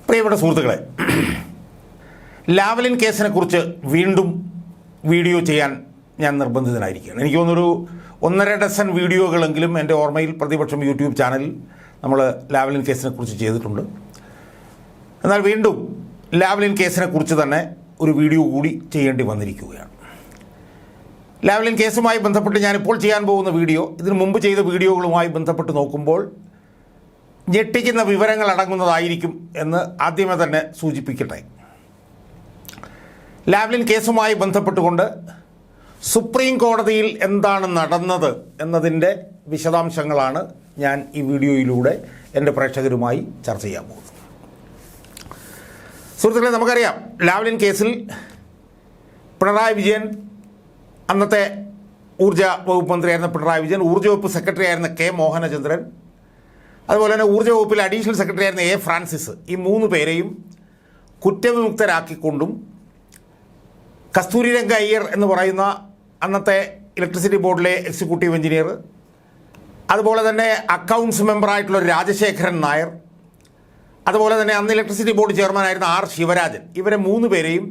പ്രിയപ്പെട്ട സുഹൃത്തുക്കളെ, ലാവ്ലിൻ കേസിനെ കുറിച്ച് വീണ്ടും വീഡിയോ ചെയ്യാൻ ഞാൻ നിർബന്ധിതനായിരിക്കുകയാണ്. എനിക്ക് തോന്നുന്നൊരു 1.5 ഡസൻ വീഡിയോകളെങ്കിലും എൻ്റെ ഓർമ്മയിൽ പ്രതിപക്ഷം യൂട്യൂബ് ചാനലിൽ നമ്മൾ ലാവ്ലിൻ കേസിനെ കുറിച്ച് ചെയ്തിട്ടുണ്ട്. എന്നാൽ വീണ്ടും ലാവ്ലിൻ കേസിനെ കുറിച്ച് തന്നെ ഒരു വീഡിയോ കൂടി ചെയ്യേണ്ടി വന്നിരിക്കുകയാണ്. ലാവ്ലിൻ കേസുമായി ബന്ധപ്പെട്ട് ഞാനിപ്പോൾ ചെയ്യാൻ പോകുന്ന വീഡിയോ ഇതിനു മുമ്പ് ചെയ്ത വീഡിയോകളുമായി ബന്ധപ്പെട്ട് നോക്കുമ്പോൾ ഞെട്ടിക്കുന്ന വിവരങ്ങൾ അടങ്ങുന്നതായിരിക്കും എന്ന് ആദ്യമേ തന്നെ സൂചിപ്പിക്കട്ടെ. ലാവ്ലിൻ കേസുമായി ബന്ധപ്പെട്ടുകൊണ്ട് സുപ്രീം കോടതിയിൽ എന്താണ് നടന്നത് എന്നതിൻ്റെ വിശദാംശങ്ങളാണ് ഞാൻ ഈ വീഡിയോയിലൂടെ എൻ്റെ പ്രേക്ഷകരുമായി ചർച്ച ചെയ്യാൻ പോകുന്നത്. സുഹൃത്തുക്കളെ, നമുക്കറിയാം ലാവ്ലിൻ കേസിൽ പിണറായി വിജയൻ, അന്നത്തെ ഊർജ വകുപ്പ് മന്ത്രിയായിരുന്ന പിണറായി വിജയൻ, ഊർജ വകുപ്പ് സെക്രട്ടറി ആയിരുന്ന കെ മോഹനചന്ദ്രൻ, അതുപോലെ തന്നെ ഊർജ്ജ വകുപ്പിൽ അഡീഷണൽ സെക്രട്ടറി ആയിരുന്ന എ ഫ്രാൻസിസ്, ഈ 3 പേരെയും കുറ്റവിമുക്തരാക്കിക്കൊണ്ടും കസ്തൂരിരംഗ അയ്യർ എന്ന് പറയുന്ന അന്നത്തെ ഇലക്ട്രിസിറ്റി ബോർഡിലെ എക്സിക്യൂട്ടീവ് എഞ്ചിനീയർ, അതുപോലെ തന്നെ അക്കൗണ്ട്സ് മെമ്പറായിട്ടുള്ള രാജശേഖരൻ നായർ, അതുപോലെ തന്നെ അന്ന് ഇലക്ട്രിസിറ്റി ബോർഡ് ചെയർമാനായിരുന്ന ആർ ശിവരാജൻ, ഇവരെ 3 പേരെയും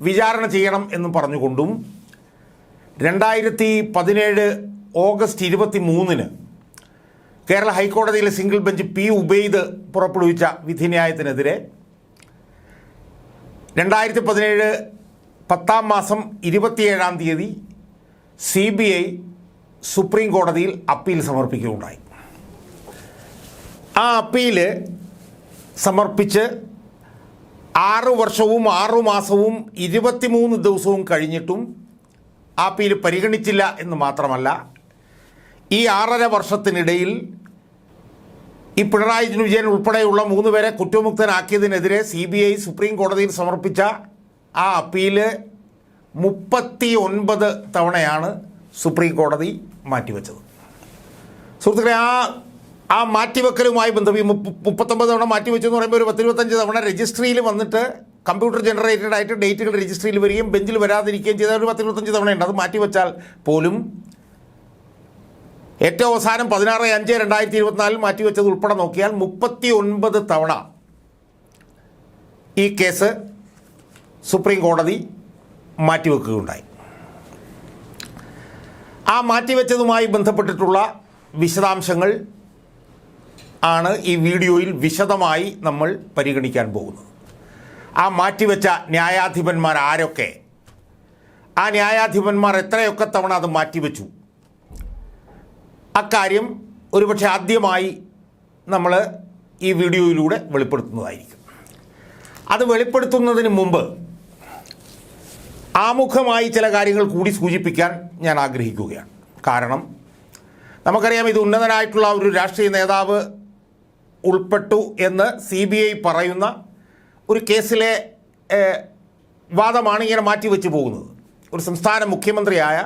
വിചാരണ ചെയ്യണം എന്ന് പറഞ്ഞുകൊണ്ടും 2017 ഓഗസ്റ്റ് 23 കേരള ഹൈക്കോടതിയിലെ സിംഗിൾ ബെഞ്ച് പി ഉബൈദ് പുറപ്പെടുവിച്ച വിധിന്യായത്തിനെതിരെ 2017 10-ാം മാസം 27-ാം തീയതി CBI സുപ്രീം കോടതിയിൽ അപ്പീൽ സമർപ്പിക്കുകയുണ്ടായി. ആ അപ്പീൽ സമർപ്പിച്ച് 6 വർഷവും 6 മാസവും 23 ദിവസവും കഴിഞ്ഞിട്ടും ആ അപ്പീൽ പരിഗണിച്ചില്ല എന്ന് മാത്രമല്ല, ഈ 6.5 വർഷത്തിനിടയിൽ ഈ പിണറായി വിജയൻ ഉൾപ്പെടെയുള്ള 3 പേരെ കുറ്റമുക്തനാക്കിയതിനെതിരെ CBI സുപ്രീം കോടതിയിൽ സമർപ്പിച്ച ആ അപ്പീൽ 39 തവണയാണ് സുപ്രീം കോടതി മാറ്റിവെച്ചത്. സുഹൃത്തുക്കളെ, ആ മാറ്റിവെക്കലുമായി ബന്ധപ്പെട്ട് 39 തവണ മാറ്റിവെച്ചെന്ന് പറയുമ്പോൾ ഒരു 10-25 തവണ രജിസ്ട്രിയിൽ വന്നിട്ട് കമ്പ്യൂട്ടർ ജനറേറ്റഡ് ആയിട്ട് ഡേറ്റുകൾ രജിസ്ട്രിയിൽ വരികയും ബെഞ്ചിൽ വരാതിരിക്കുകയും ചെയ്ത ഒരു 10-25 തവണയുണ്ട്. അത് മാറ്റിവെച്ചാൽ പോലും ഏറ്റവും അവസാനം 16/5/2024 മാറ്റിവെച്ചത് ഉൾപ്പെടെ നോക്കിയാൽ 39 തവണ ഈ കേസ് സുപ്രീം കോടതി മാറ്റിവെക്കുകയുണ്ടായി. ആ മാറ്റിവെച്ചതുമായി ബന്ധപ്പെട്ടിട്ടുള്ള വിശദാംശങ്ങൾ ആണ് ഈ വീഡിയോയിൽ വിശദമായി നമ്മൾ പരിഗണിക്കാൻ പോകുന്നത്. ആ മാറ്റിവെച്ച ന്യായാധിപന്മാർ ആരൊക്കെ, ആ ന്യായാധിപന്മാർ എത്രയൊക്കെ തവണ അത് മാറ്റിവെച്ചു, അക്കാര്യം ഒരുപക്ഷെ ആദ്യമായി നമ്മൾ ഈ വീഡിയോയിലൂടെ വെളിപ്പെടുത്തുന്നതായിരിക്കും. അത് വെളിപ്പെടുത്തുന്നതിന് മുമ്പ് ആമുഖമായി ചില കാര്യങ്ങൾ കൂടി സൂചിപ്പിക്കാൻ ഞാൻ ആഗ്രഹിക്കുകയാണ്. കാരണം നമുക്കറിയാം, ഇത് ഉന്നതനായിട്ടുള്ള ഒരു രാഷ്ട്രീയ നേതാവ് ഉൾപ്പെട്ടു എന്ന് CBI പറയുന്ന ഒരു കേസിലെ വാദമാണ് ഇങ്ങനെ മാറ്റിവെച്ച് പോകുന്നത്. ഒരു സംസ്ഥാന മുഖ്യമന്ത്രിയായ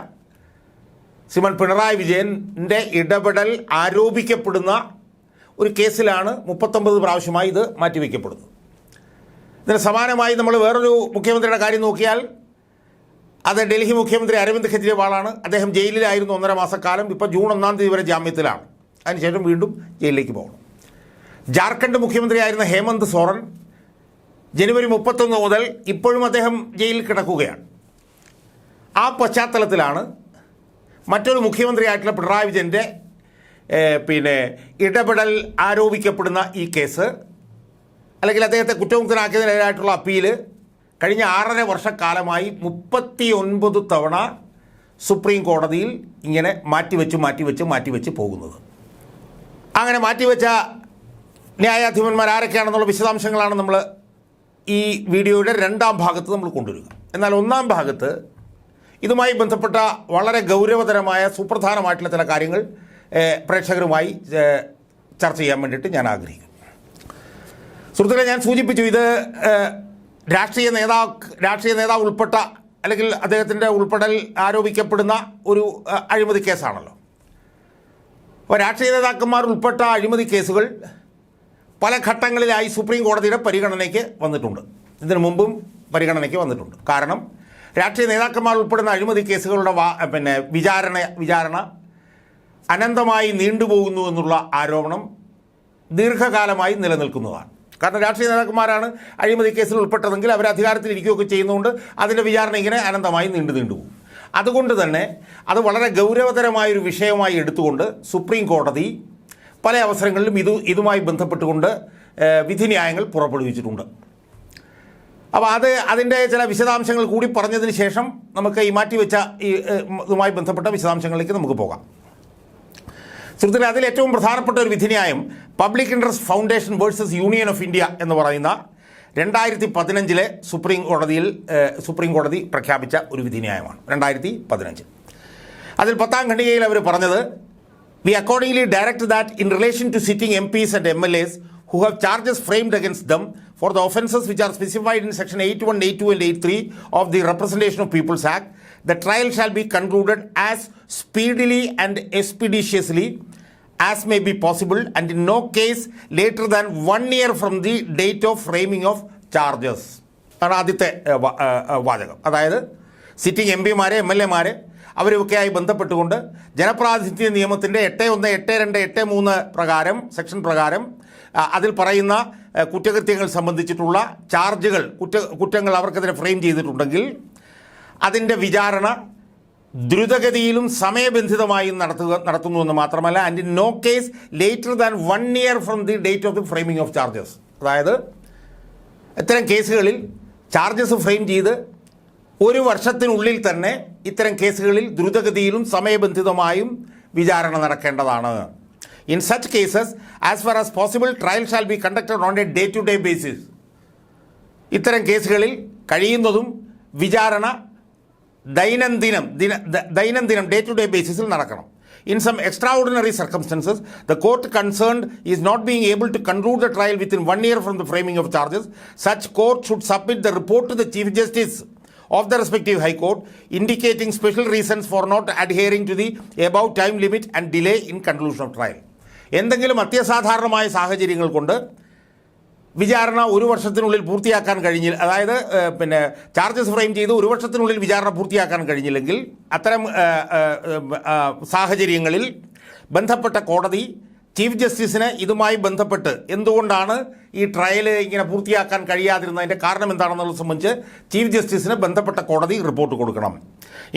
ശ്രീമാൻ പിണറായി വിജയൻ്റെ ഇടപെടൽ ആരോപിക്കപ്പെടുന്ന ഒരു കേസിലാണ് 39 പ്രാവശ്യമായി ഇത് മാറ്റിവെക്കപ്പെടുന്നത്. ഇതിന് സമാനമായി നമ്മൾ വേറൊരു മുഖ്യമന്ത്രിയുടെ കാര്യം നോക്കിയാൽ അത് ഡൽഹി മുഖ്യമന്ത്രി അരവിന്ദ് കെജ്രിവാളാണ്. അദ്ദേഹം ജയിലിലായിരുന്നു 1.5 മാസക്കാലം. ഇപ്പോൾ ജൂൺ 1-ാം തീയതി വരെ ജാമ്യത്തിലാണ്. അതിനുശേഷം വീണ്ടും ജയിലിലേക്ക് പോകണം. ജാർഖണ്ഡ് മുഖ്യമന്ത്രിയായിരുന്ന ഹേമന്ത് സോറൻ ജനുവരി 31 മുതൽ ഇപ്പോഴും അദ്ദേഹം ജയിലിൽ കിടക്കുകയാണ്. ആ പശ്ചാത്തലത്തിലാണ് മറ്റൊരു മുഖ്യമന്ത്രിയായിട്ടുള്ള പിണറായി വിജയൻ്റെ ഇടപെടൽ ആരോപിക്കപ്പെടുന്ന ഈ കേസ്, അല്ലെങ്കിൽ അദ്ദേഹത്തെ കുറ്റമുക്തനാക്കിയതിനെതിരായിട്ടുള്ള അപ്പീല് കഴിഞ്ഞ 6.5 വർഷക്കാലമായി 39 തവണ സുപ്രീം കോടതിയിൽ ഇങ്ങനെ മാറ്റിവെച്ച് പോകുന്നത്. അങ്ങനെ മാറ്റിവെച്ച ന്യായാധിപന്മാർ ആരൊക്കെയാണെന്നുള്ള വിശദാംശങ്ങളാണ് നമ്മൾ ഈ വീഡിയോയുടെ 2-ാം ഭാഗത്ത് നമ്മൾ കൊണ്ടുവരിക. എന്നാൽ 1-ാം ഭാഗത്ത് ഇതുമായി ബന്ധപ്പെട്ട വളരെ ഗൗരവതരമായ സുപ്രധാനമായിട്ടുള്ള ചില കാര്യങ്ങൾ പ്രേക്ഷകരുമായി ചർച്ച ചെയ്യാൻ വേണ്ടിയിട്ട് ഞാൻ ആഗ്രഹിക്കുന്നു. സുഹൃത്തുക്കളെ, ഞാൻ സൂചിപ്പിച്ചു, ഇത് രാഷ്ട്രീയ നേതാവ് ഉൾപ്പെട്ട, അല്ലെങ്കിൽ അദ്ദേഹത്തിൻ്റെ ഉൾപ്പെടൽ ആരോപിക്കപ്പെടുന്ന ഒരു അഴിമതി കേസാണല്ലോ. അപ്പോൾ രാഷ്ട്രീയ നേതാക്കന്മാർ ഉൾപ്പെട്ട അഴിമതി കേസുകൾ പല ഘട്ടങ്ങളിലായി സുപ്രീം കോടതിയുടെ പരിഗണനയ്ക്ക് വന്നിട്ടുണ്ട്. ഇതിനു മുമ്പും പരിഗണനയ്ക്ക് വന്നിട്ടുണ്ട്. കാരണം രാഷ്ട്രീയ നേതാക്കന്മാർ ഉൾപ്പെടുന്ന അഴിമതി കേസുകളുടെ വിചാരണ അനന്തമായി നീണ്ടുപോകുന്നു എന്നുള്ള ആരോപണം ദീർഘകാലമായി നിലനിൽക്കുന്നതാണ്. കാരണം രാഷ്ട്രീയ നേതാക്കന്മാരാണ് അഴിമതി കേസിൽ ഉൾപ്പെട്ടതെങ്കിൽ അവർ അധികാരത്തിൽ ഇരിക്കുകയൊക്കെ ചെയ്യുന്നതുകൊണ്ട് അതിൻ്റെ വിചാരണ ഇങ്ങനെ അനന്തമായി നീണ്ടുപോകും. അതുകൊണ്ട് തന്നെ അത് വളരെ ഗൗരവതരമായൊരു വിഷയമായി എടുത്തുകൊണ്ട് സുപ്രീം കോടതി പല അവസരങ്ങളിലും ഇതുമായി ബന്ധപ്പെട്ടുകൊണ്ട് വിധിന്യായങ്ങൾ പുറപ്പെടുവിച്ചിട്ടുണ്ട്. അപ്പോൾ അതിൻ്റെ ചില വിശദാംശങ്ങൾ കൂടി പറഞ്ഞതിന് ശേഷം നമുക്ക് ഈ മാറ്റിവെച്ച ഇതുമായി ബന്ധപ്പെട്ട വിശദാംശങ്ങളിലേക്ക് നമുക്ക് പോകാം. സുഹൃത്തുക്കളെ, അതിൽ ഏറ്റവും പ്രധാനപ്പെട്ട ഒരു വിധിന്യായം public interest foundation versus union of India എന്ന് പറയുന്ന 2015 സുപ്രീം കോടതി പ്രഖ്യാപിച്ച ഒരു വിധിന്യായമാണ്. 2015 അതിൽ 10ാം ഖണ്ഡികയിൽ അവർ പറഞ്ഞത്, we accordingly direct that in relation to sitting MPs and MLAs who have charges framed against them for the offences which are specified in section 81, 82 and 83 of the Representation of People's Act, the trial shall be concluded as speedily and expeditiously as may be possible and in no case later than 1 year from the date of framing of charges. ആണ് ആദ്യത്തെ വാചകം. അതായത് sitting MPമാരെ MLAമാരെ അവരൊക്കെയായി ബന്ധപ്പെട്ടുകൊണ്ട് ജനപ്രാതിനിധ്യ നിയമത്തിൻ്റെ 8(1), 8(2), 8(3) പ്രകാരം section പ്രകാരം അതിൽ പറയുന്ന കുറ്റകൃത്യങ്ങൾ സംബന്ധിച്ചിട്ടുള്ള ചാർജുകൾ കുറ്റങ്ങൾ അവർക്കെതിരെ ഫ്രെയിം ചെയ്തിട്ടുണ്ടെങ്കിൽ അതിൻ്റെ വിചാരണ ദ്രുതഗതിയിലും സമയബന്ധിതമായും നടത്തുന്നുവെന്ന് മാത്രമല്ല, and in no case later than 1 year from the date of the framing of charges. അതായത് ഇത്തരം കേസുകളിൽ ചാർജസ് ഫ്രെയിം ചെയ്ത് 1 വർഷത്തിനുള്ളിൽ തന്നെ ഇത്തരം കേസുകളിൽ ദ്രുതഗതിയിലും സമയബന്ധിതമായും വിചാരണ നടക്കേണ്ടതാണ്. In such cases, as far as possible, trial shall be conducted on a day-to-day basis. ഇത്തരം കേസുകളിൽ കഴിയുന്നതും വിചാരണ ദൈനംദിനം day-to-day ബേസിസിൽ നടക്കണം. In some extraordinary circumstances, the court concerned is not being able to conclude the trial within 1 year from the framing of charges. Such court should submit the report to the Chief Justice of the respective High Court, indicating special reasons for not adhering to the above time limit and delay in conclusion of trial. എന്തെങ്കിലും അത്യസാധാരണമായ സാഹചര്യങ്ങൾ കൊണ്ട് വിചാരണ 1 വർഷത്തിനുള്ളിൽ പൂർത്തിയാക്കാൻ കഴിഞ്ഞില്ല, അതായത് charges frame ചെയ്ത് 1 വർഷത്തിനുള്ളിൽ വിചാരണ പൂർത്തിയാക്കാൻ കഴിഞ്ഞില്ലെങ്കിൽ അത്തരം സാഹചര്യങ്ങളിൽ ബന്ധപ്പെട്ട കോടതി ചീഫ് ജസ്റ്റിസിന് ഇതുമായി ബന്ധപ്പെട്ട് എന്തുകൊണ്ടാണ് ഈ ട്രയൽ ഇങ്ങനെ പൂർത്തിയാക്കാൻ കഴിയാതിരുന്നതിൻ്റെ കാരണം എന്താണെന്നുള്ളത് സംബന്ധിച്ച് ചീഫ് ജസ്റ്റിസിന് ബന്ധപ്പെട്ട കോടതി റിപ്പോർട്ട് കൊടുക്കണം.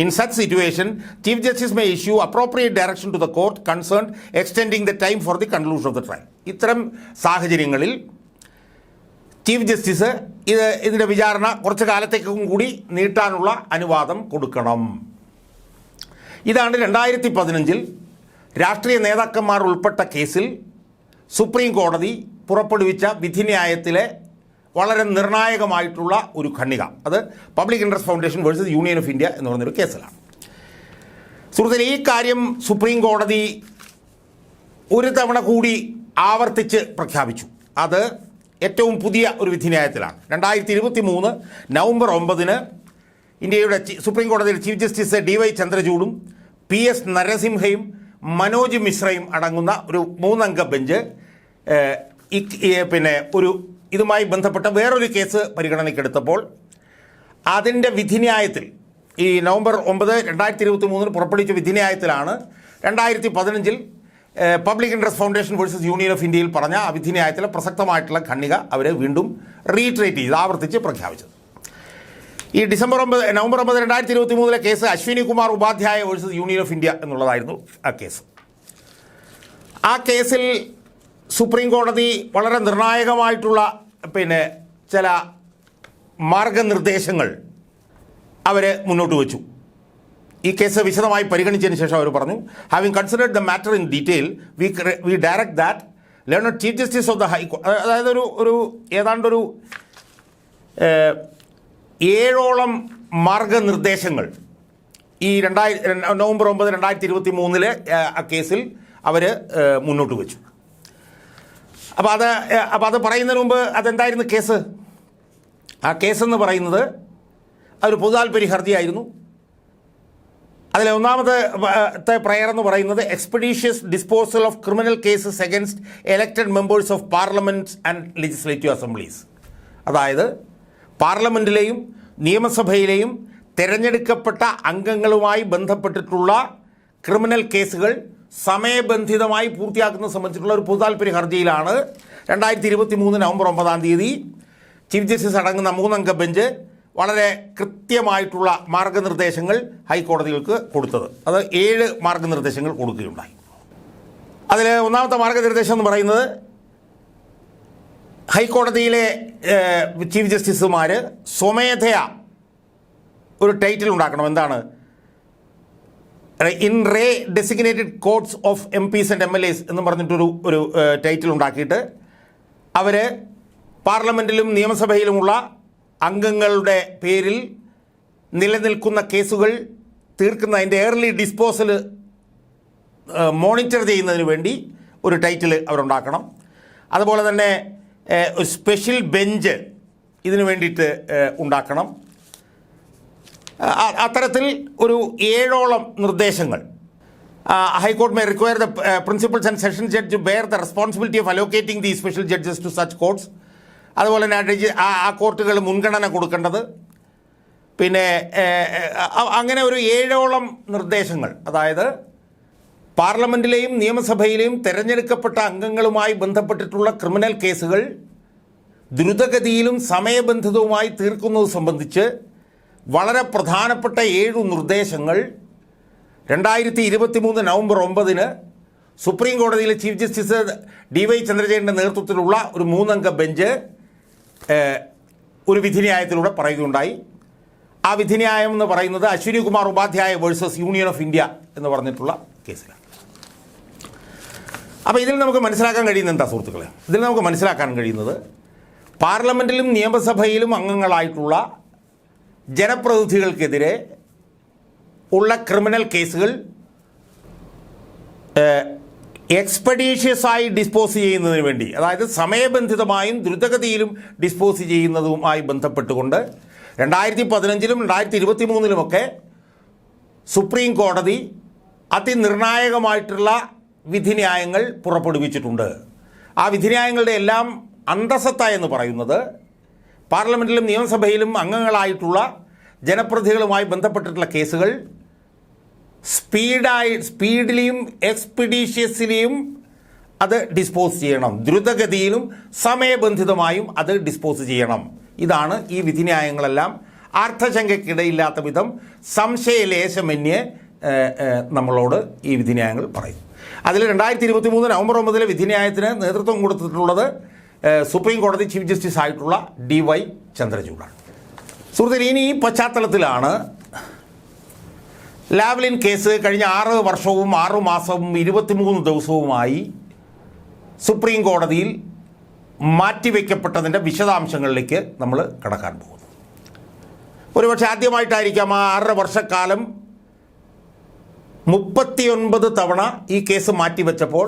In such situation, Chief Justice may issue appropriate direction to the court concerned extending the time for the conclusion of the trial. ഇത്തരം സാഹചര്യങ്ങളിൽ ചീഫ് ജസ്റ്റിസ് ഇതിൻ്റെ വിചാരണ കുറച്ച് കാലത്തേക്കും കൂടി നീട്ടാനുള്ള അനുവാദം കൊടുക്കണം. ഇതാണ് 2015 രാഷ്ട്രീയ നേതാക്കന്മാർ ഉൾപ്പെട്ട കേസിൽ സുപ്രീം കോടതി പുറപ്പെടുവിച്ച വിധിന്യായത്തിലെ വളരെ നിർണായകമായിട്ടുള്ള ഒരു ഖണ്ഡിക. അത് public interest foundation versus union of India എന്ന് പറയുന്നൊരു കേസിലാണ്. സുഹൃത്തുക്കളെ, ഈ കാര്യം സുപ്രീം കോടതി ഒരു തവണ കൂടി ആവർത്തിച്ച് പ്രഖ്യാപിച്ചു. അത് ഏറ്റവും പുതിയ ഒരു വിധിന്യായത്തിലാണ്. 2023 നവംബർ 9 ഇന്ത്യയുടെ സുപ്രീം കോടതിയിൽ ചീഫ് ജസ്റ്റിസ് DY ചന്ദ്രചൂഡും PS നരസിംഹയും മനോജ് മിശ്രയും അടങ്ങുന്ന ഒരു 3 അംഗ ബെഞ്ച് ഇതുമായി ബന്ധപ്പെട്ട വേറൊരു കേസ് പരിഗണനയ്ക്കെടുത്തപ്പോൾ അതിൻ്റെ വിധിന്യായത്തിൽ ഈ നവംബർ 9, 2023 പുറപ്പെടുവിച്ച വിധിന്യായത്തിലാണ് 2015 public interest foundation versus union of ഇന്ത്യയിൽ പറഞ്ഞ ആ വിധിന്യായത്തിലെ പ്രസക്തമായിട്ടുള്ള ഖണ്ഡിക അവർ വീണ്ടും റീട്രേറ്റ് ചെയ്ത് ആവർത്തിച്ച് പ്രഖ്യാപിച്ചത്. ഈ November 9, 2023 case Ashwini Kumar Upadhyay versus union of India എന്നുള്ളതായിരുന്നു ആ കേസ്. ആ കേസിൽ സുപ്രീം കോടതി വളരെ നിർണായകമായിട്ടുള്ള ചില മാർഗനിർദ്ദേശങ്ങൾ അവർ മുന്നോട്ട് വെച്ചു. ഈ കേസ് വിശദമായി പരിഗണിച്ചതിന് ശേഷം അവർ പറഞ്ഞു, having considered the matter in detail we direct that learned chief justice of the ഹൈക്കോടതി, അതായത് ഏതാണ്ടൊരു 7ഓളം മാർഗനിർദ്ദേശങ്ങൾ ഈ നവംബർ 9, 2023 ആ കേസിൽ അവർ മുന്നോട്ട് വെച്ചു. അപ്പോൾ അത് പറയുന്നതിന് മുമ്പ് അതെന്തായിരുന്നു കേസ്? ആ കേസെന്ന് പറയുന്നത് അതൊരു പൊതുതാൽപര്യ ഹർജിയായിരുന്നു. അതിലെ ഒന്നാമത്തെ പ്രയർ എന്ന് പറയുന്നത് expeditious disposal of criminal cases against elected members of parliaments and legislative assemblies. അതായത് പാർലമെൻറ്റിലെയും നിയമസഭയിലെയും തിരഞ്ഞെടുക്കപ്പെട്ട അംഗങ്ങളുമായി ബന്ധപ്പെട്ടിട്ടുള്ള ക്രിമിനൽ കേസുകൾ സമയബന്ധിതമായി പൂർത്തിയാക്കുന്നത് സംബന്ധിച്ചിട്ടുള്ള ഒരു പൊതുതാൽപര്യ ഹർജിയിലാണ് 2023 നവംബർ 9 ചീഫ് ജസ്റ്റിസ് അടങ്ങുന്ന 3-അംഗ ബെഞ്ച് വളരെ കൃത്യമായിട്ടുള്ള മാർഗനിർദ്ദേശങ്ങൾ ഹൈക്കോടതികൾക്ക് കൊടുത്തത്. അത് 7 മാർഗനിർദ്ദേശങ്ങൾ കൊടുക്കുകയുണ്ടായി. അതിൽ ഒന്നാമത്തെ മാർഗനിർദ്ദേശം എന്ന് പറയുന്നത് ഹൈക്കോടതിയിലെ ചീഫ് ജസ്റ്റിസുമാർ സ്വമേധയാ ഒരു ടൈറ്റിൽ ഉണ്ടാക്കണം. എന്താണ്? In re designated courts of MPs and MLAs എന്ന് പറഞ്ഞിട്ടൊരു ടൈറ്റിൽ ഉണ്ടാക്കിയിട്ട് അവർ പാർലമെൻറ്റിലും നിയമസഭയിലുമുള്ള അംഗങ്ങളുടെ പേരിൽ നിലനിൽക്കുന്ന കേസുകൾ തീർക്കുന്നതിൻ്റെ ഏർലി ഡിസ്പോസൽ മോണിറ്റർ ചെയ്യുന്നതിന് വേണ്ടി ഒരു ടൈറ്റിൽ അവരുണ്ടാക്കണം. അതുപോലെ തന്നെ ഒരു സ്പെഷ്യൽ ബെഞ്ച് ഇതിനു വേണ്ടിയിട്ട് ഉണ്ടാക്കണം. അത്തരത്തിൽ ഒരു 7ഓളം നിർദ്ദേശങ്ങൾ. High court may require the principals and session judge to bear the responsibility of allocating the special judges to such courts. അതുപോലെ തന്നെ ആ കോർട്ടുകൾ മുൻഗണന കൊടുക്കേണ്ടത്. പിന്നെ അങ്ങനെ ഒരു 7ഓളം നിർദ്ദേശങ്ങൾ, അതായത് പാർലമെൻറ്റിലെയും നിയമസഭയിലെയും തിരഞ്ഞെടുക്കപ്പെട്ട അംഗങ്ങളുമായി ബന്ധപ്പെട്ടിട്ടുള്ള ക്രിമിനൽ കേസുകൾ ദ്രുതഗതിയിലും സമയബന്ധിതവുമായി തീർക്കുന്നത് സംബന്ധിച്ച് വളരെ പ്രധാനപ്പെട്ട 7 നിർദ്ദേശങ്ങൾ 2023 നവംബർ 9 സുപ്രീം കോടതിയിലെ ചീഫ് ജസ്റ്റിസ് DY ചന്ദ്രചൂഡിൻ്റെ നേതൃത്വത്തിലുള്ള ഒരു 3-അംഗ ബെഞ്ച് ഒരു വിധിന്യായത്തിലൂടെ പറയുകയുണ്ടായി. ആ വിധിന്യായം എന്ന് പറയുന്നത് Ashwini Kumar Upadhyay versus union of India എന്ന് പറഞ്ഞിട്ടുള്ള കേസിലാണ്. അപ്പോൾ ഇതിൽ നമുക്ക് മനസ്സിലാക്കാൻ കഴിയുന്നത് എന്താ സുഹൃത്തുക്കളെ? ഇതിൽ നമുക്ക് മനസ്സിലാക്കാൻ കഴിയുന്നത് പാർലമെൻറ്റിലും നിയമസഭയിലും അംഗങ്ങളായിട്ടുള്ള ജനപ്രതിനിധികൾക്കെതിരെ ഉള്ള ക്രിമിനൽ കേസുകൾ എക്സ്പെഡീഷ്യസായി ഡിസ്പോസ് ചെയ്യുന്നതിന് വേണ്ടി, അതായത് സമയബന്ധിതമായും ദ്രുതഗതിയിലും ഡിസ്പോസ് ചെയ്യുന്നതുമായി ബന്ധപ്പെട്ടുകൊണ്ട് 2015-ലും 2023-ലുമൊക്കെ സുപ്രീം കോടതി അതിനിർണായകമായിട്ടുള്ള വിധിന്യായങ്ങൾ പുറപ്പെടുവിച്ചിട്ടുണ്ട്. ആ വിധിന്യായങ്ങളുടെ എല്ലാം അന്തസത്ത എന്ന് പറയുന്നത് പാർലമെൻറ്റിലും നിയമസഭയിലും അംഗങ്ങളായിട്ടുള്ള ജനപ്രതിനിധികളുമായി ബന്ധപ്പെട്ടിട്ടുള്ള കേസുകൾ സ്പീഡിലെയും എക്സ്പെഡീഷ്യസിലെയും അത് ഡിസ്പോസ് ചെയ്യണം, ദ്രുതഗതിയിലും സമയബന്ധിതമായും അത് ഡിസ്പോസ് ചെയ്യണം. ഇതാണ് ഈ വിധിന്യായങ്ങളെല്ലാം അർത്ഥശങ്കയ്ക്കിടയില്ലാത്ത വിധം സംശയലേശമന്യേ നമ്മളോട് ഈ വിധിന്യായങ്ങൾ പറയും. അതിൽ 2023 നവംബർ 9 വിധിന്യായത്തിന് നേതൃത്വം കൊടുത്തിട്ടുള്ളത് സുപ്രീം കോടതി ചീഫ് ജസ്റ്റിസ് ആയിട്ടുള്ള DY ചന്ദ്രചൂഡാണ്. സുഹൃത്തുക്കളെ, ഇനി ഈ പശ്ചാത്തലത്തിലാണ് ലാവ്ലിൻ കേസ് കഴിഞ്ഞ 6 വർഷവും 6 മാസവും 23 ദിവസവുമായി സുപ്രീം കോടതിയിൽ മാറ്റിവെക്കപ്പെട്ടതിൻ്റെ വിശദാംശങ്ങളിലേക്ക് നമ്മൾ കടക്കാൻ പോകുന്നു. ഒരുപക്ഷെ ആദ്യമായിട്ടായിരിക്കാം ആ 6 വർഷക്കാലം 39 തവണ ഈ കേസ് മാറ്റിവെച്ചപ്പോൾ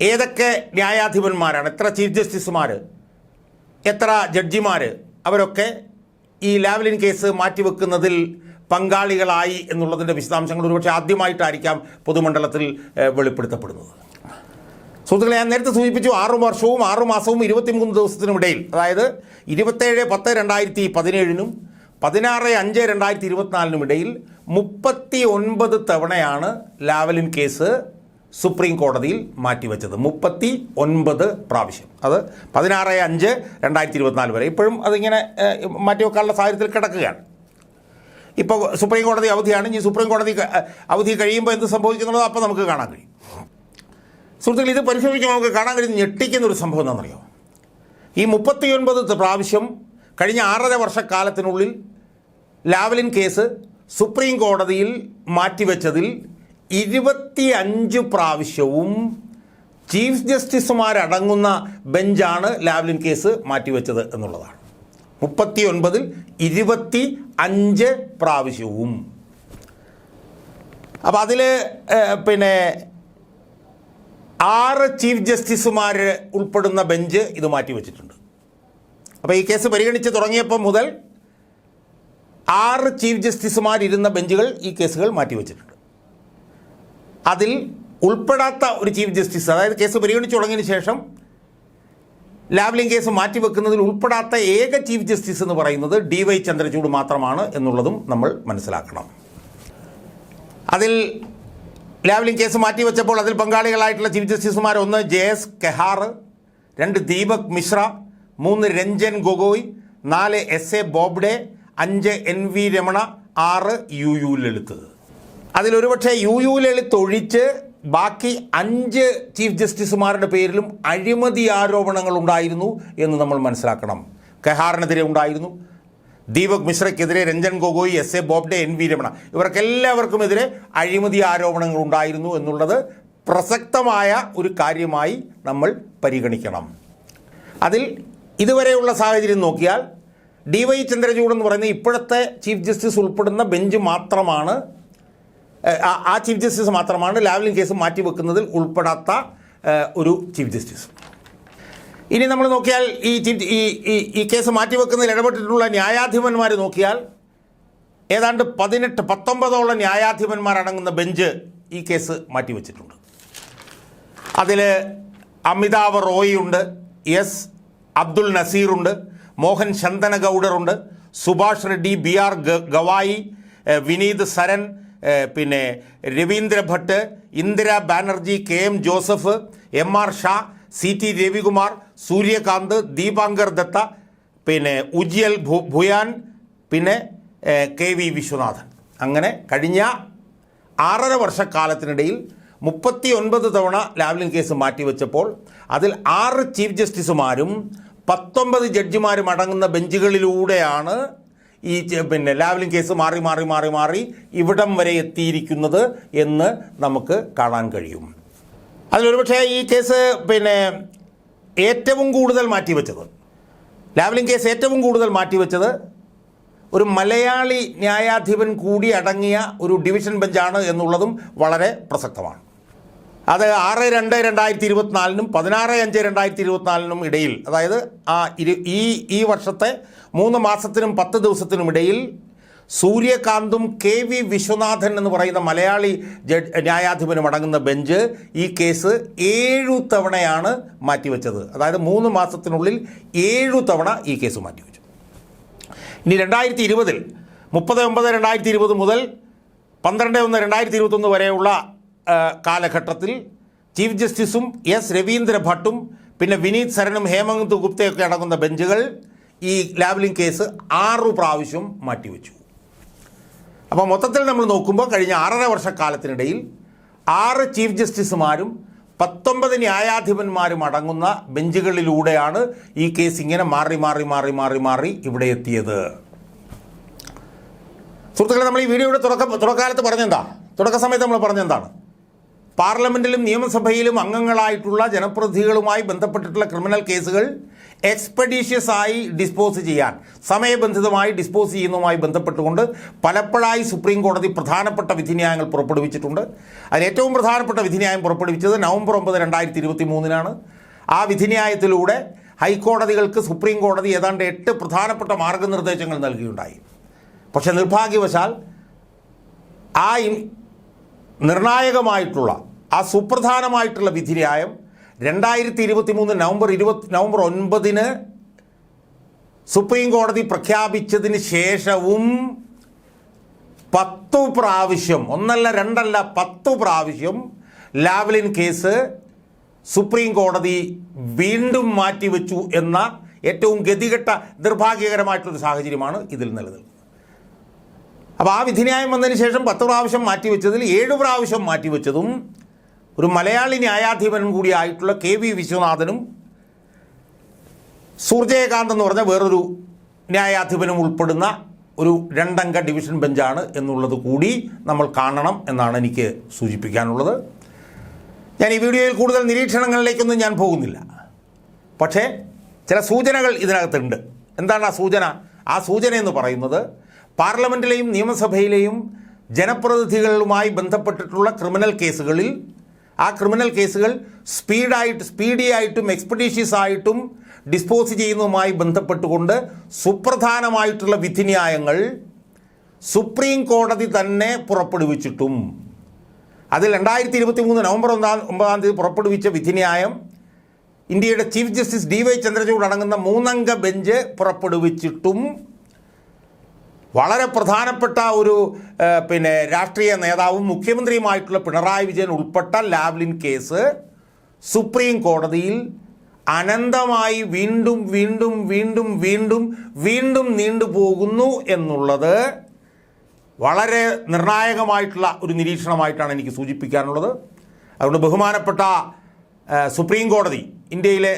ഏതൊക്കെ ന്യായാധിപന്മാരാണ്, എത്ര ചീഫ് ജസ്റ്റിസുമാർ, എത്ര ജഡ്ജിമാർ, അവരൊക്കെ ഈ ലാവ്ലിൻ കേസ് മാറ്റിവെക്കുന്നതിൽ പങ്കാളികളായി എന്നുള്ളതിൻ്റെ വിശദാംശങ്ങൾ ഒരുപക്ഷെ ആദ്യമായിട്ടായിരിക്കാം പൊതുമണ്ഡലത്തിൽ വെളിപ്പെടുത്തപ്പെടുന്നത്. സുഹൃത്തുക്കളെ, ഞാൻ നേരത്തെ സൂചിപ്പിച്ചു 6 വർഷവും 6 മാസവും 23 ദിവസത്തിനുമിടയിൽ, അതായത് 27/10/2017-നും 16/5/2024-നും ഇടയിൽ 39 തവണയാണ് ലാവ്ലിൻ കേസ് സുപ്രീം കോടതിയിൽ മാറ്റിവെച്ചത്. 39 പ്രാവശ്യം. അത് 16/5/2024 വരെ. ഇപ്പോഴും അതിങ്ങനെ മാറ്റിവെക്കാനുള്ള സാഹചര്യത്തിൽ കിടക്കുകയാണ്. ഇപ്പോൾ സുപ്രീം കോടതി അവധിയാണ്. ഈ സുപ്രീം കോടതി അവധി കഴിയുമ്പോൾ എന്ത് സംഭവിക്കുന്നുള്ളത് അപ്പോൾ നമുക്ക് കാണാൻ കഴിയും. സുഹൃത്തുക്കൾ, ഇത് പരിശോധിക്കുമ്പോൾ നമുക്ക് കാണാൻ കഴിയുന്ന ഞെട്ടിക്കുന്നൊരു സംഭവം എന്താണെന്നറിയോ? ഈ 39 പ്രാവശ്യം കഴിഞ്ഞ 6.5 വർഷക്കാലത്തിനുള്ളിൽ ലാവ്ലിൻ കേസ് സുപ്രീം കോടതിയിൽ മാറ്റിവെച്ചതിൽ 25 പ്രാവശ്യവും ചീഫ് ജസ്റ്റിസുമാരടങ്ങുന്ന ബെഞ്ചാണ് ലാവ്ലിൻ കേസ് മാറ്റിവെച്ചത് എന്നുള്ളതാണ്. 39-ൽ 25 പ്രാവശ്യവും. അപ്പോൾ അതിൽ 6 ചീഫ് ജസ്റ്റിസുമാർ ഉൾപ്പെടുന്ന ബെഞ്ച് ഇത് മാറ്റിവെച്ചിട്ടുണ്ട്. അപ്പോൾ ഈ കേസ് പരിഗണിച്ച് തുടങ്ങിയപ്പോൾ മുതൽ 6 ചീഫ് ജസ്റ്റിസുമാരിരുന്ന ബെഞ്ചുകൾ ഈ കേസുകൾ മാറ്റിവെച്ചിട്ടുണ്ട്. അതിൽ ഉൾപ്പെടാത്ത ഒരു ചീഫ് ജസ്റ്റിസ്, അതായത് കേസ് പരിഗണിച്ച് തുടങ്ങിയതിന് ശേഷം ലാവ്ലിൻ കേസ് മാറ്റിവെക്കുന്നതിൽ ഉൾപ്പെടാത്ത ഏക ചീഫ് ജസ്റ്റിസ് എന്ന് പറയുന്നത് DY ചന്ദ്രചൂഡ് മാത്രമാണ് എന്നുള്ളതും നമ്മൾ മനസ്സിലാക്കണം. അതിൽ ലാവ്ലിൻ കേസ് മാറ്റിവെച്ചപ്പോൾ അതിൽ പങ്കാളികളായിട്ടുള്ള ചീഫ് ജസ്റ്റിസുമാർ ഒന്ന് JS Khehar, 2 Dipak Misra, 3 Ranjan Gogoi, 4 S A Bobde, 5 N V Ramana, 6 U Lalit. അതിലൊരുപക്ഷെ യു ലളിത് ഒഴിച്ച് ബാക്കി 5 ചീഫ് ജസ്റ്റിസുമാരുടെ പേരിലും അഴിമതി ആരോപണങ്ങൾ ഉണ്ടായിരുന്നു എന്ന് നമ്മൾ മനസ്സിലാക്കണം. കെഹാറിനെതിരെ ഉണ്ടായിരുന്നു, ദീപക് മിശ്രയ്ക്കെതിരെ, Ranjan Gogoi, S A Bobde, N V Ramana, ഇവർക്കെല്ലാവർക്കുമെതിരെ അഴിമതി ആരോപണങ്ങൾ ഉണ്ടായിരുന്നു എന്നുള്ളത് പ്രസക്തമായ ഒരു കാര്യമായി നമ്മൾ പരിഗണിക്കണം. അതിൽ ഇതുവരെയുള്ള സാഹചര്യം നോക്കിയാൽ DY ചന്ദ്രചൂഡ് എന്ന് പറയുന്ന ഇപ്പോഴത്തെ ചീഫ് ജസ്റ്റിസ് ഉൾപ്പെടുന്ന ബെഞ്ച് മാത്രമാണ്, ആ ചീഫ് ജസ്റ്റിസ് മാത്രമാണ് ലാവ്ലിൻ കേസ് മാറ്റിവെക്കുന്നതിൽ ഉൾപ്പെടാത്ത ഒരു ചീഫ് ജസ്റ്റിസ്. ഇനി നമ്മൾ നോക്കിയാൽ ഈ കേസ് മാറ്റിവെക്കുന്നതിൽ ഇടപെട്ടിട്ടുള്ള ന്യായാധിപന്മാർ നോക്കിയാൽ ഏതാണ്ട് 19 ന്യായാധിപന്മാരടങ്ങുന്ന ബെഞ്ച് ഈ കേസ് മാറ്റിവെച്ചിട്ടുണ്ട്. അതിൽ അമിതാവ് റോയിയുണ്ട്, എസ് അബ്ദുൽ നസീറുണ്ട്, മോഹൻ ചന്ദനഗൗഡറുണ്ട്, സുഭാഷ് റെഡ്ഡി, BR ഗവായി, വിനീത് സരൻ, പിന്നെ Ravindra Bhat, Indira Banerjee, KM Joseph, MR Shah, CT Ravikumar, Suryakant, Dipankar Datta, പിന്നെ ഉജ്യൽ ഭുയാൻ, പിന്നെ KV വിശ്വനാഥൻ. അങ്ങനെ കഴിഞ്ഞ 6.5 വർഷക്കാലത്തിനിടയിൽ 39 തവണ ലാവ്ലിൻ കേസ് മാറ്റിവെച്ചപ്പോൾ അതിൽ 6 ചീഫ് ജസ്റ്റിസുമാരും 19 ജഡ്ജിമാരും അടങ്ങുന്ന ബെഞ്ചുകളിലൂടെയാണ് ഈ ലാവ്ലിൻ കേസ് മാറി ഇവിടം വരെ എത്തിയിരിക്കുന്നത് എന്ന് നമുക്ക് കാണാൻ കഴിയും. അതിലൊരുപക്ഷെ ഈ കേസ് ഏറ്റവും കൂടുതൽ മാറ്റിവെച്ചത്, ലാവ്ലിൻ കേസ് ഏറ്റവും കൂടുതൽ മാറ്റിവെച്ചത് ഒരു മലയാളി ന്യായാധിപൻ കൂടി അടങ്ങിയ ഒരു ഡിവിഷൻ ബെഞ്ചാണ് എന്നുള്ളതും വളരെ പ്രസക്തമാണ്. അത് 6/2/2024 16/5/2024 ഇടയിൽ, അതായത് ഈ വർഷത്തെ 3 മാസത്തിനും 10 ദിവസത്തിനും ഇടയിൽ സൂര്യകാന്തും KV വിശ്വനാഥൻ എന്ന് പറയുന്ന മലയാളി ന്യായാധിപനും അടങ്ങുന്ന ബെഞ്ച് ഈ കേസ് 7 തവണയാണ് മാറ്റിവെച്ചത്. അതായത് 3 മാസത്തിനുള്ളിൽ 7 തവണ ഈ കേസ് മാറ്റിവെച്ചു. ഇനി 2020 30/9/2020 മുതൽ 12/1/2021 വരെയുള്ള കാലഘട്ടത്തിൽ ചീഫ് ജസ്റ്റിസും S രവീന്ദ്ര ഭട്ടും പിന്നെ വിനീത് സരനും ഹേമന്ത് ഗുപ്തയൊക്കെ അടങ്ങുന്ന ബെഞ്ചുകൾ ഈ ലാവ്ലിൻ കേസ് 6 പ്രാവശ്യം മാറ്റിവെച്ചു. അപ്പോൾ മൊത്തത്തിൽ നമ്മൾ നോക്കുമ്പോൾ കഴിഞ്ഞ 6.5 വർഷക്കാലത്തിനിടയിൽ 6 ചീഫ് ജസ്റ്റിസുമാരും 19 ന്യായാധിപന്മാരും അടങ്ങുന്ന ബെഞ്ചുകളിലൂടെയാണ് ഈ കേസ് ഇങ്ങനെ മാറി ഇവിടെ എത്തിയത്. സുഹൃത്തുക്കളെ, നമ്മൾ ഈ വീഡിയോയുടെ തുടക്കകാലത്ത് തുടക്ക സമയത്ത് നമ്മൾ പറഞ്ഞെന്താണ്? പാർലമെൻറ്റിലും നിയമസഭയിലും അംഗങ്ങളായിട്ടുള്ള ജനപ്രതിനിധികളുമായി ബന്ധപ്പെട്ടിട്ടുള്ള ക്രിമിനൽ കേസുകൾ എക്സ്പെഡീഷ്യസ് ആയി ഡിസ്പോസ് ചെയ്യാൻ, സമയബന്ധിതമായി ഡിസ്പോസ് ചെയ്യുന്നതുമായി ബന്ധപ്പെട്ടുകൊണ്ട് പലപ്പോഴായി സുപ്രീം കോടതി പ്രധാനപ്പെട്ട വിധിന്യായങ്ങൾ പുറപ്പെടുവിച്ചിട്ടുണ്ട്. അതിൽ ഏറ്റവും പ്രധാനപ്പെട്ട വിധിന്യായം പുറപ്പെടുവിച്ചത് നവംബർ 9, 2023 ആ വിധിന്യായത്തിലൂടെ ഹൈക്കോടതികൾക്ക് സുപ്രീം കോടതി ഏതാണ്ട് 8 പ്രധാനപ്പെട്ട മാർഗനിർദ്ദേശങ്ങൾ നൽകിയുണ്ടായി. പക്ഷേ നിർഭാഗ്യവശാൽ ആ നിർണായകമായിട്ടുള്ള ആ സുപ്രധാനമായിട്ടുള്ള വിധിന്യായം 2023 നവംബർ 9 സുപ്രീം കോടതി പ്രഖ്യാപിച്ചതിന് ശേഷവും 10 പ്രാവശ്യം, 1 അല്ല 2 അല്ല 10 പ്രാവശ്യം ലാവ്ലിൻ കേസ് സുപ്രീം കോടതി വീണ്ടും മാറ്റിവെച്ചു എന്ന ഏറ്റവും ഗതികെട്ട നിർഭാഗ്യകരമായിട്ടുള്ളൊരു സാഹചര്യമാണ് ഇതിൽ നിലനിൽക്കുന്നത്. അപ്പോൾ ആ വിധിന്യായം വന്നതിന് ശേഷം 10 പ്രാവശ്യം മാറ്റിവെച്ചതിൽ 7 പ്രാവശ്യം മാറ്റിവെച്ചതും ഒരു മലയാളി ന്യായാധിപനും കൂടി ആയിട്ടുള്ള KV വിശ്വനാഥനും സൂര്യകാന്ത് എന്ന് പറഞ്ഞ വേറൊരു ന്യായാധിപനും ഉൾപ്പെടുന്ന ഒരു 2 അംഗ ഡിവിഷൻ ബെഞ്ചാണ് എന്നുള്ളത് കൂടി നമ്മൾ കാണണം എന്നാണ് എനിക്ക് സൂചിപ്പിക്കാനുള്ളത്. ഞാൻ ഈ വീഡിയോയിൽ കൂടുതൽ നിരീക്ഷണങ്ങളിലേക്കൊന്നും ഞാൻ പോകുന്നില്ല. പക്ഷേ ചില സൂചനകൾ ഇതിനകത്തുണ്ട്. എന്താണ് ആ സൂചന? ആ സൂചന എന്ന് പറയുന്നത് പാർലമെൻറ്റിലെയും നിയമസഭയിലെയും ജനപ്രതിനിധികളുമായി ബന്ധപ്പെട്ടിട്ടുള്ള ക്രിമിനൽ കേസുകളിൽ ആ ക്രിമിനൽ കേസുകൾ സ്പീഡിയായിട്ടും എക്സ്പെഡീഷ്യസ് ആയിട്ടും ഡിസ്പോസ് ചെയ്യുന്നതുമായി ബന്ധപ്പെട്ടുകൊണ്ട് സുപ്രധാനമായിട്ടുള്ള വിധിന്യായങ്ങൾ സുപ്രീം കോടതി തന്നെ പുറപ്പെടുവിച്ചിട്ടും അതിൽ 2023 നവംബർ 9 പുറപ്പെടുവിച്ച വിധിന്യായം ഇന്ത്യയുടെ ചീഫ് ജസ്റ്റിസ് DY ചന്ദ്രചൂഡ് അടങ്ങുന്ന 3 അംഗ ബെഞ്ച് പുറപ്പെടുവിച്ചിട്ടും വളരെ പ്രധാനപ്പെട്ട ഒരു രാഷ്ട്രീയ നേതാവും മുഖ്യമന്ത്രിയുമായിട്ടുള്ള പിണറായി വിജയൻ ഉൾപ്പെട്ട ലാവ്ലിൻ കേസ് സുപ്രീം കോടതിയിൽ അനന്തമായി വീണ്ടും വീണ്ടും വീണ്ടും വീണ്ടും വീണ്ടും നീണ്ടുപോകുന്നു എന്നുള്ളത് വളരെ നിർണായകമായിട്ടുള്ള ഒരു നിരീക്ഷണമായിട്ടാണ് എനിക്ക് സൂചിപ്പിക്കാനുള്ളത്. അതുകൊണ്ട് ബഹുമാനപ്പെട്ട സുപ്രീം കോടതി, ഇന്ത്യയിലെ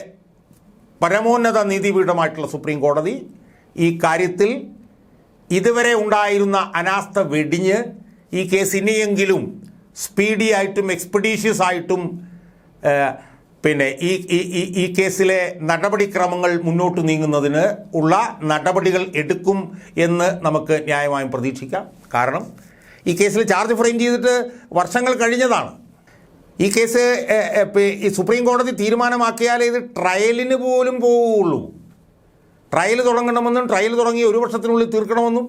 പരമോന്നത നീതിപീഠമായിട്ടുള്ള സുപ്രീം കോടതി ഈ കാര്യത്തിൽ ഇതുവരെ ഉണ്ടായിരുന്ന അനാസ്ഥ വെടിഞ്ഞ് ഈ കേസ് ഇനിയെങ്കിലും സ്പീഡി ആയിട്ടും എക്സ്പെഡീഷ്യസ് ആയിട്ടും ഈ കേസിലെ നടപടിക്രമങ്ങൾ മുന്നോട്ട് നീങ്ങുന്നതിന് ഉള്ള നടപടികൾ എടുക്കും എന്ന് നമുക്ക് ന്യായമായും പ്രതീക്ഷിക്കാം. കാരണം ഈ കേസിൽ ചാർജ് ഫ്രെയിം ചെയ്തിട്ട് വർഷങ്ങൾ കഴിഞ്ഞതാണ്. ഈ കേസ് ഈ സുപ്രീം കോടതി തീരുമാനമാക്കിയാലേ ഇത് ട്രയലിന് പോലും പോവുകയുള്ളൂ. ട്രയൽ തുടങ്ങണമെന്നും ട്രയൽ തുടങ്ങി 1 വർഷത്തിനുള്ളിൽ തീർക്കണമെന്നും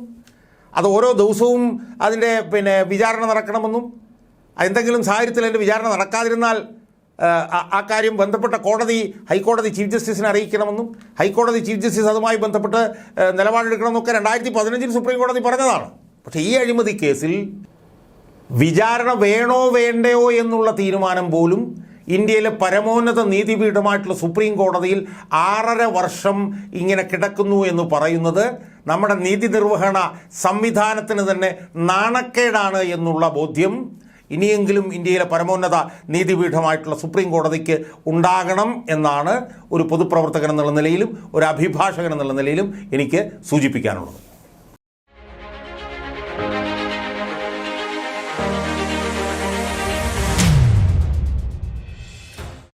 അത് ഓരോ ദിവസവും അതിൻ്റെ വിചാരണ നടക്കണമെന്നും എന്തെങ്കിലും സാഹചര്യത്തിൽ അതിൻ്റെ വിചാരണ നടക്കാതിരുന്നാൽ ആ കാര്യം ബന്ധപ്പെട്ട ഹൈക്കോടതി ചീഫ് ജസ്റ്റിസിനെ അറിയിക്കണമെന്നും ഹൈക്കോടതി ചീഫ് ജസ്റ്റിസ് അതുമായി ബന്ധപ്പെട്ട് നിലപാടെടുക്കണമെന്നൊക്കെ 2015 സുപ്രീം കോടതി പറഞ്ഞതാണ്. പക്ഷേ ഈ അഴിമതി കേസിൽ വിചാരണ വേണോ വേണ്ടയോ എന്നുള്ള തീരുമാനം പോലും ഇന്ത്യയിലെ പരമോന്നത നീതിപീഠമായിട്ടുള്ള സുപ്രീം കോടതിയിൽ 6.5 വർഷം ഇങ്ങനെ കിടക്കുന്നു എന്ന് പറയുന്നത് നമ്മുടെ നീതി നിർവഹണ സംവിധാനത്തിന് തന്നെ നാണക്കേടാണ് എന്നുള്ള ബോധ്യം ഇനിയെങ്കിലും ഇന്ത്യയിലെ പരമോന്നത നീതിപീഠമായിട്ടുള്ള സുപ്രീം കോടതിക്ക് ഉണ്ടാകണം എന്നാണ് ഒരു പൊതുപ്രവർത്തകൻ എന്നുള്ള നിലയിലും ഒരു അഭിഭാഷകൻ എന്നുള്ള നിലയിലും എനിക്ക് സൂചിപ്പിക്കാനുള്ളത്.